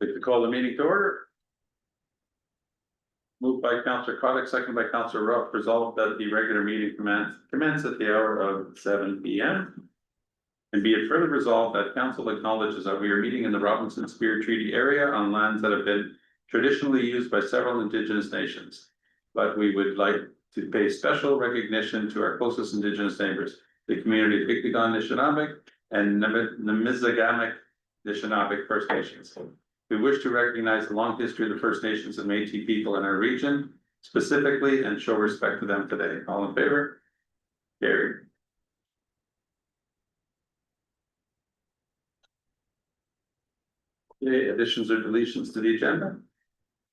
Like to call the meeting to order. Moved by Councillor Kotick, second by Councillor Ruff, resolved that the regular meeting commence at the hour of 7 p.m. And be it further resolved that council acknowledges that we are meeting in the Robinson Spear Treaty area on lands that have been traditionally used by several Indigenous nations. But we would like to pay special recognition to our closest Indigenous neighbors, the community of Iktigan Nishnawbek and Nemizigamik Nishnawbek First Nations. We wish to recognize the long history of the First Nations and Métis people in our region specifically and show respect to them today. All in favor? Carried. Okay, additions or deletions to the agenda?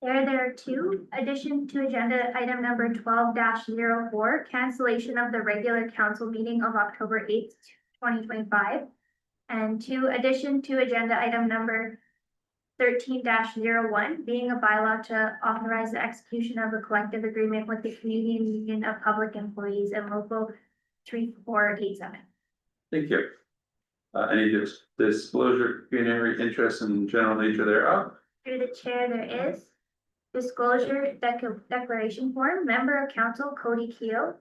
There are two. Addition to agenda item number 12-04, cancellation of the regular council meeting of October 8th, 2025. And two, addition to agenda item number 13-01, being a bylaw to authorize the execution of a collective agreement with the Canadian Union of Public Employees and Local 3487. Thank you. Any disclosure, pecuniary interest and general nature thereof? Through the chair, there is disclosure declaration form, member of council Cody Keel,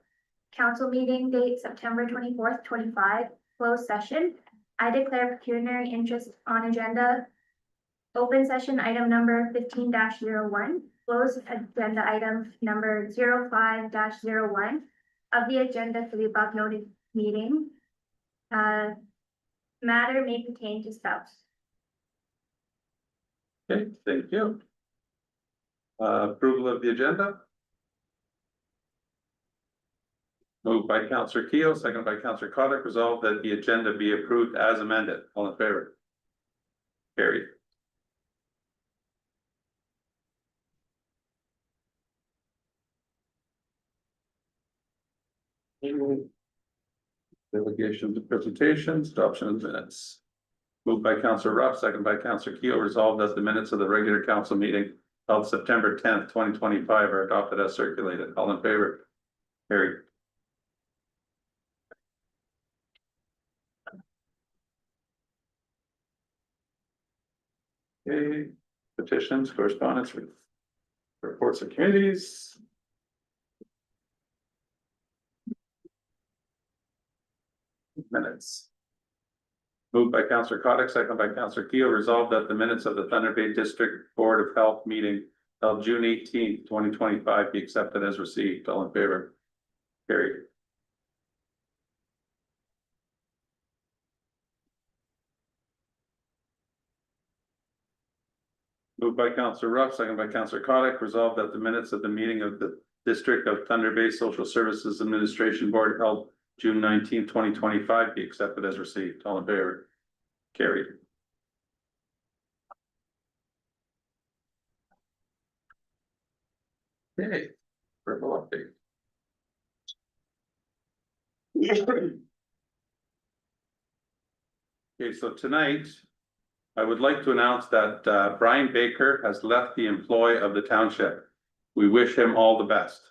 council meeting date September 24th, 25, closed session. I declare pecuniary interest on agenda. Open session item number 15-01, closed agenda item number 05-01 of the agenda for the above noted meeting. Matter may pertain to spouse. Okay, thank you. Approval of the agenda. Moved by Councillor Keel, second by Councillor Kotick, resolved that the agenda be approved as amended. All in favor? Carried. Delegations and presentations, adoption of minutes. Moved by Councillor Ruff, second by Councillor Keel, resolved that the minutes of the regular council meeting held September 10th, 2025 are adopted as circulated. All in favor? Carried. Okay, petitions, correspondence, reports of committees. Minutes. Moved by Councillor Kotick, second by Councillor Keel, resolved that the minutes of the Thunder Bay District Board of Health meeting held June 18th, 2025 be accepted as received. All in favor? Carried. Moved by Councillor Ruff, second by Councillor Kotick, resolved that the minutes of the meeting of the District of Thunder Bay Social Services Administration Board held June 19th, 2025 be accepted as received. All in favor? Carried. Okay, verbal update. Okay, so tonight I would like to announce that Brian Baker has left the employ of the township. We wish him all the best.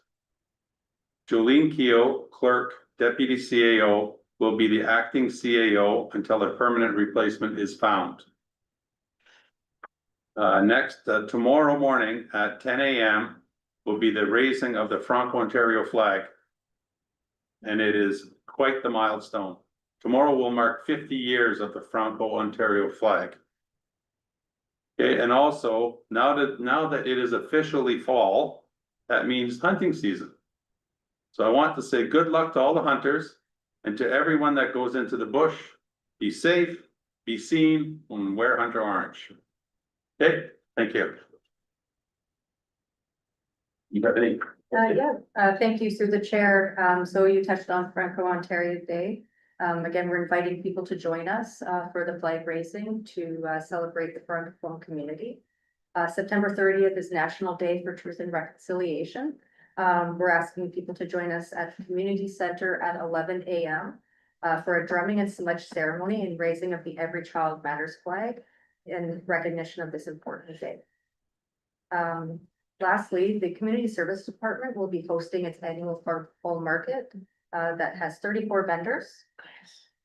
Jolene Keogh, clerk, deputy CAO, will be the acting CAO until a permanent replacement is found. Next, tomorrow morning at 10 a.m. will be the raising of the Franco-Ontario flag. And it is quite the milestone. Tomorrow will mark 50 years of the Franco-Ontario flag. Okay, and also now that it is officially fall, that means hunting season. So I want to say good luck to all the hunters and to everyone that goes into the bush. Be safe, be seen, and wear hunter orange. Okay, thank you. You got any? Thank you through the chair. So you touched on Franco-Ontario Day. Again, we're inviting people to join us for the flag raising to celebrate the Francophone community. September 30th is National Day for Truth and Reconciliation. We're asking people to join us at the Community Center at 11 a.m. For a drumming and smudge ceremony and raising of the Every Child Matters flag in recognition of this important day. Lastly, the Community Service Department will be hosting its annual fall market that has 34 vendors.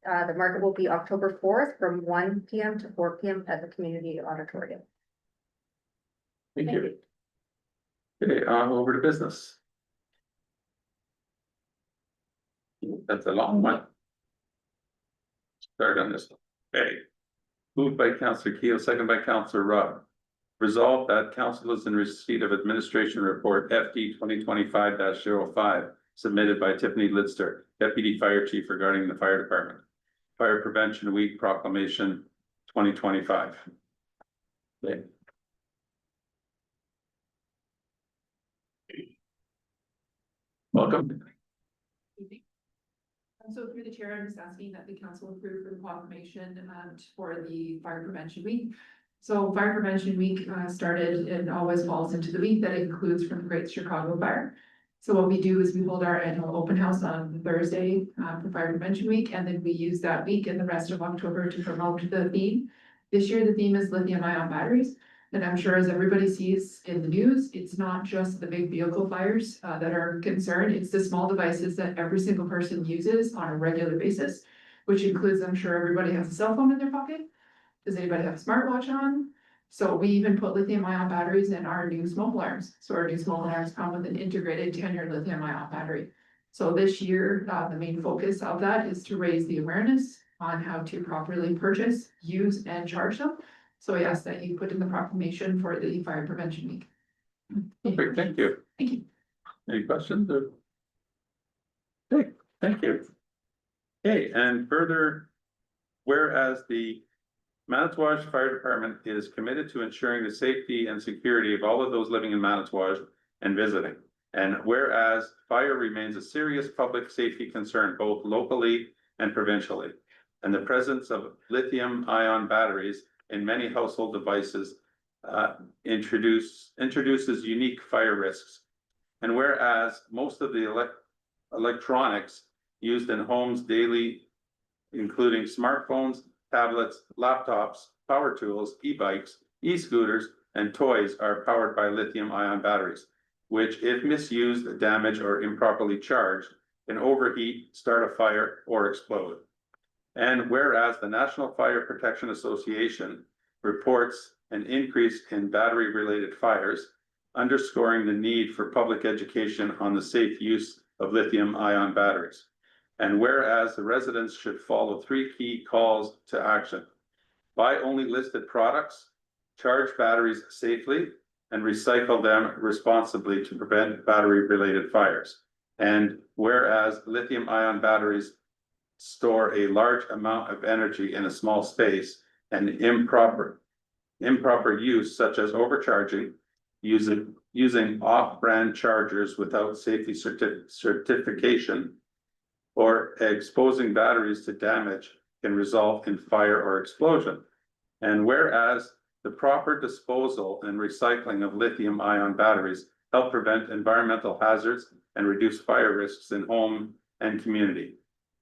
The market will be October 4th from 1 p.m. to 4 p.m. at the community auditorium. Thank you. Okay, over to business. That's a long one. Start on this one. Okay. Moved by Councillor Keel, second by Councillor Rudd. Resolved that council is in receipt of administration report FD 2025-05 submitted by Tiffany Lidster, Deputy Fire Chief regarding the fire department. Fire Prevention Week Proclamation 2025. Okay. Welcome. So through the chair, I'm just asking that the council approve for the proclamation for the Fire Prevention Week. So Fire Prevention Week started and always falls into the week that includes from the Great Chicago Fire. So what we do is we hold our annual open house on Thursday for Fire Prevention Week, and then we use that week and the rest of October to promote the theme. This year, the theme is lithium-ion batteries. And I'm sure as everybody sees in the news, it's not just the big vehicle fires that are concerned, it's the small devices that every single person uses on a regular basis, which includes, I'm sure everybody has a cell phone in their pocket. Does anybody have a smartwatch on? So we even put lithium-ion batteries in our new smoke alarms. So our new smoke alarms come with an integrated 10-year lithium-ion battery. So this year, the main focus of that is to raise the awareness on how to properly purchase, use, and charge them. So I ask that you put in the proclamation for the Fire Prevention Week. Perfect, thank you. Thank you. Any questions or? Okay, thank you. Okay, and further, whereas the Manitouwadge Fire Department is committed to ensuring the safety and security of all of those living in Manitouwadge and visiting. And whereas fire remains a serious public safety concern, both locally and provincially. And the presence of lithium-ion batteries in many household devices introduces unique fire risks. And whereas most of the electronics used in homes daily, including smartphones, tablets, laptops, power tools, e-bikes, e-scooters, and toys are powered by lithium-ion batteries, which if misused, damaged, or improperly charged, can overheat, start a fire, or explode. And whereas the National Fire Protection Association reports an increase in battery-related fires, underscoring the need for public education on the safe use of lithium-ion batteries. And whereas the residents should follow 3 key calls to action: buy only listed products, charge batteries safely, and recycle them responsibly to prevent battery-related fires. And whereas lithium-ion batteries store a large amount of energy in a small space, and improper use such as overcharging, using off-brand chargers without safety certification, or exposing batteries to damage can result in fire or explosion. And whereas the proper disposal and recycling of lithium-ion batteries help prevent environmental hazards and reduce fire risks in home and community.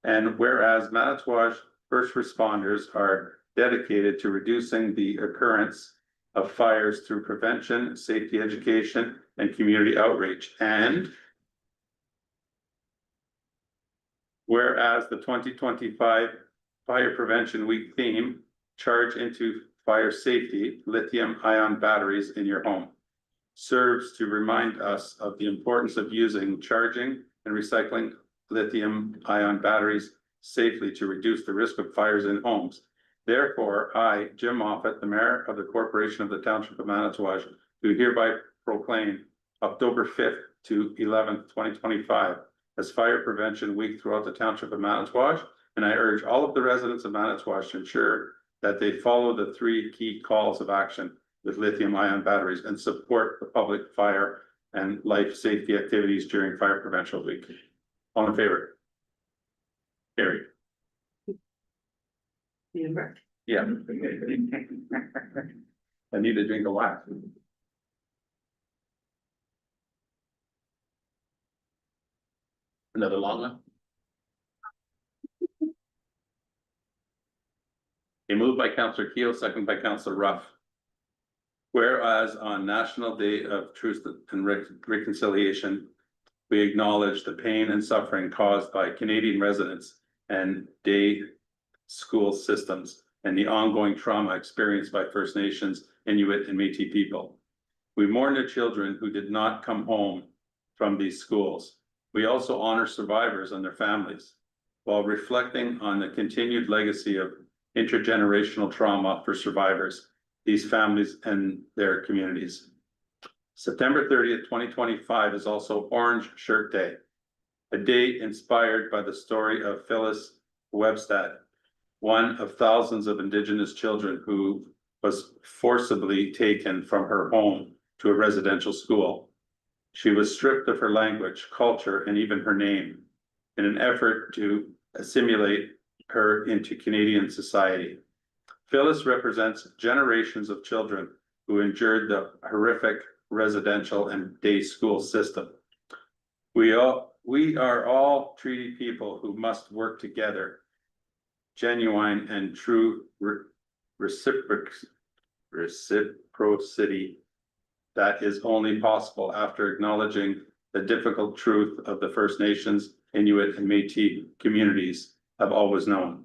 And whereas Manitouwadge first responders are dedicated to reducing the occurrence of fires through prevention, safety education, and community outreach. And whereas the 2025 Fire Prevention Week theme, charge into fire safety, lithium-ion batteries in your home, serves to remind us of the importance of using, charging, and recycling lithium-ion batteries safely to reduce the risk of fires in homes. Therefore, I, Jim Moffat, the Mayor of the Corporation of the Township of Manitouwadge, do hereby proclaim October 5th to 11th, 2025 as Fire Prevention Week throughout the Township of Manitouwadge, and I urge all of the residents of Manitouwadge to ensure that they follow the 3 key calls of action with lithium-ion batteries and support the public fire and life safety activities during Fire Prevention Week. All in favor? Carried. Yeah. I need a drink of water. Another long one? A move by Counselor Keel, second by Counselor Ruff. Whereas on National Day of Truth and Reconciliation, we acknowledge the pain and suffering caused by Canadian residents and day school systems and the ongoing trauma experienced by First Nations, Inuit, and Métis people. We mourn the children who did not come home from these schools. We also honor survivors and their families while reflecting on the continued legacy of intergenerational trauma for survivors, these families and their communities. September 30th, 2025 is also Orange Shirt Day, a day inspired by the story of Phyllis Webstad, one of thousands of Indigenous children who was forcibly taken from her home to a residential school. She was stripped of her language, culture, and even her name in an effort to assimilate her into Canadian society. Phyllis represents generations of children who endured the horrific residential and day school system. We are all treaty people who must work together. Genuine and true reciprocity that is only possible after acknowledging the difficult truth of the First Nations, Inuit, and Métis communities have always known.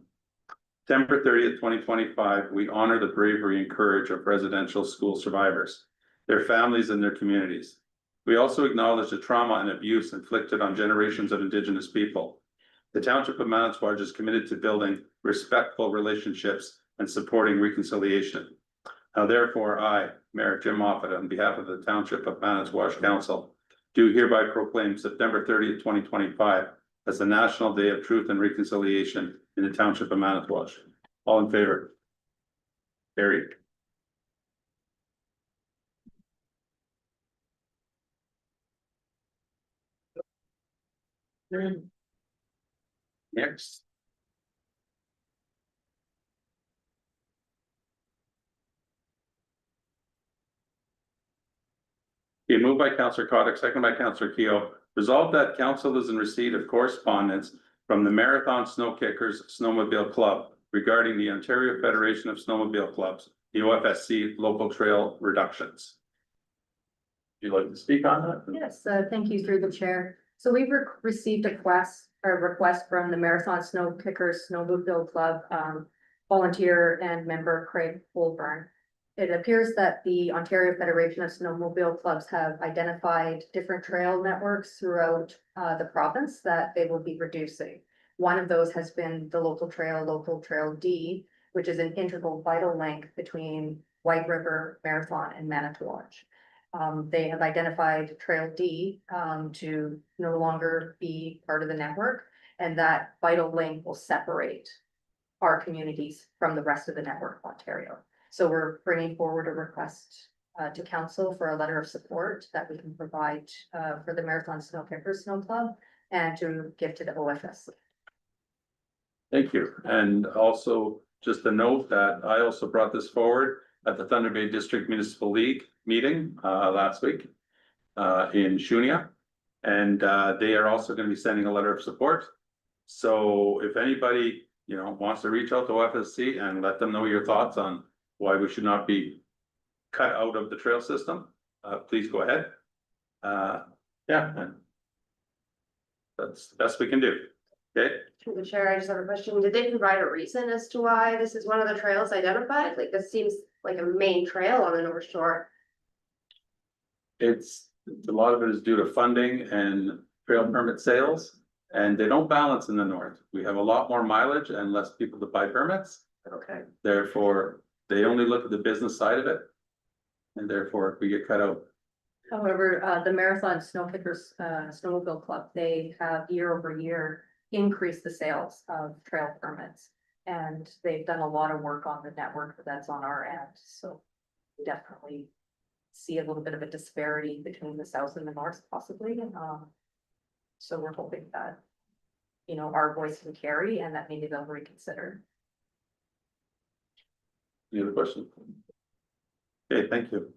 September 30th, 2025, we honor the bravery and courage of residential school survivors, their families, and their communities. We also acknowledge the trauma and abuse inflicted on generations of Indigenous people. The Township of Manitouwadge is committed to building respectful relationships and supporting reconciliation. Now therefore, I, Mayor Jim Moffat, on behalf of the Township of Manitouwadge Council, do hereby proclaim September 30th, 2025 as the National Day of Truth and Reconciliation in the Township of Manitouwadge. All in favor? Carried. Next. Okay, moved by Councillor Kotick, second by Councillor Keogh. Resolved that council is in receipt of correspondence from the Marathon Snow Kickers Snowmobile Club regarding the Ontario Federation of Snowmobile Clubs, the OFSC local trail reductions. Would you like to speak on that? Yes, thank you through the chair. So we've received a request from the Marathon Snow Kickers Snowmobile Club volunteer and member Craig Colburn. It appears that the Ontario Federation of Snowmobile Clubs have identified different trail networks throughout the province that they will be reducing. One of those has been the Local Trail D, which is an integral vital link between White River, Marathon, and Manitouwadge. They have identified Trail D to no longer be part of the network, and that vital link will separate our communities from the rest of the network of Ontario. So we're bringing forward a request to council for a letter of support that we can provide for the Marathon Snow Kickers Snow Club and to give to the OFS. Thank you. And also just a note that I also brought this forward at the Thunder Bay District Municipal League meeting last week in Shunia. And they are also going to be sending a letter of support. So if anybody, wants to reach out to OFSC and let them know your thoughts on why we should not be cut out of the trail system, please go ahead. And that's the best we can do. Okay. Through the chair, I just have a question. Did they provide a reason as to why this is one of the trails identified? Like, this seems like a main trail on the North Shore. It's a lot of it is due to funding and trail permit sales, and they don't balance in the north. We have a lot more mileage and less people to buy permits. Okay. Therefore, they only look at the business side of it. And therefore, we get cut out. However, the Marathon Snow Kickers Snowmobile Club, they have year over year increased the sales of trail permits. And they've done a lot of work on the network that's on our end, so we definitely see a little bit of a disparity between the south and the north possibly. So we're hoping that, our voice can carry and that maybe they'll reconsider. Any other questions? Okay, thank you.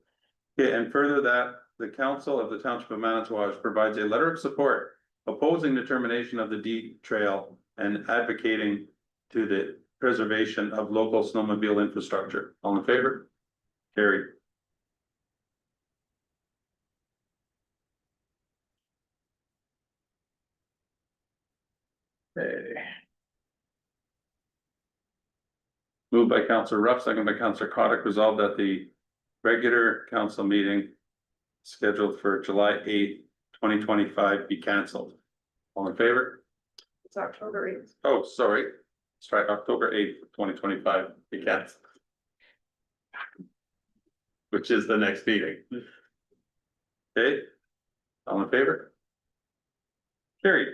Okay, and further that the council of the township of Manitowoc provides a letter of support opposing the termination of the deed trail and advocating to the preservation of local snowmobile infrastructure. All in favor? Carried. Okay. Moved by Councillor Ruff, second by Councillor Cottick, resolved that the regular council meeting scheduled for July 8th, 2025 be cancelled. All in favor? It's October 8th. Oh, sorry. Let's try October 8th, 2025 be cancelled. Which is the next meeting. Okay, all in favor? Carried.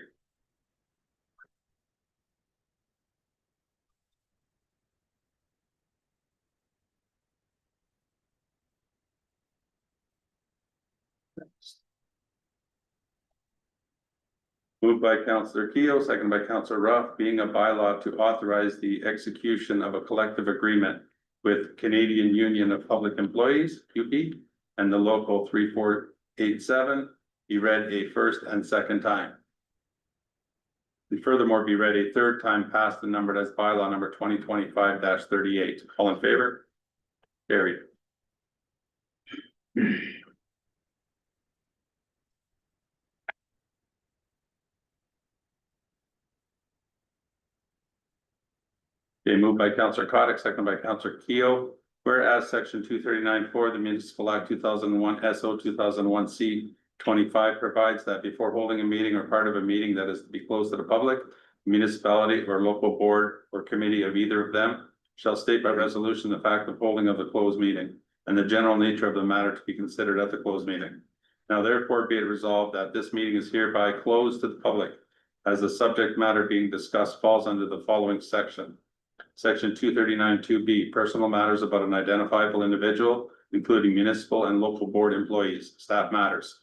Moved by Councillor Keo, second by Councillor Ruff, being a bylaw to authorize the execution of a collective agreement with Canadian Union of Public Employees, CUPE, and the local 3487, be read a first and second time. And furthermore, be read a third time passed and numbered as bylaw number 2025-38. All in favor? Carried. Okay, moved by Councillor Cottick, second by Councillor Keo. Whereas section 239(4), the Municipal Act 2001 SO 2001 C 25 provides that before holding a meeting or part of a meeting that is to be closed to the public, municipality or local board or committee of either of them shall state by resolution the fact of holding of the closed meeting and the general nature of the matter to be considered at the closed meeting. Now therefore be it resolved that this meeting is hereby closed to the public as the subject matter being discussed falls under the following section. Section 239(2)B, personal matters about an identifiable individual, including municipal and local board employees, staff matters.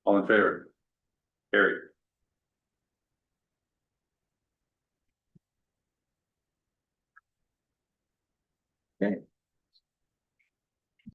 All in favor? Carried.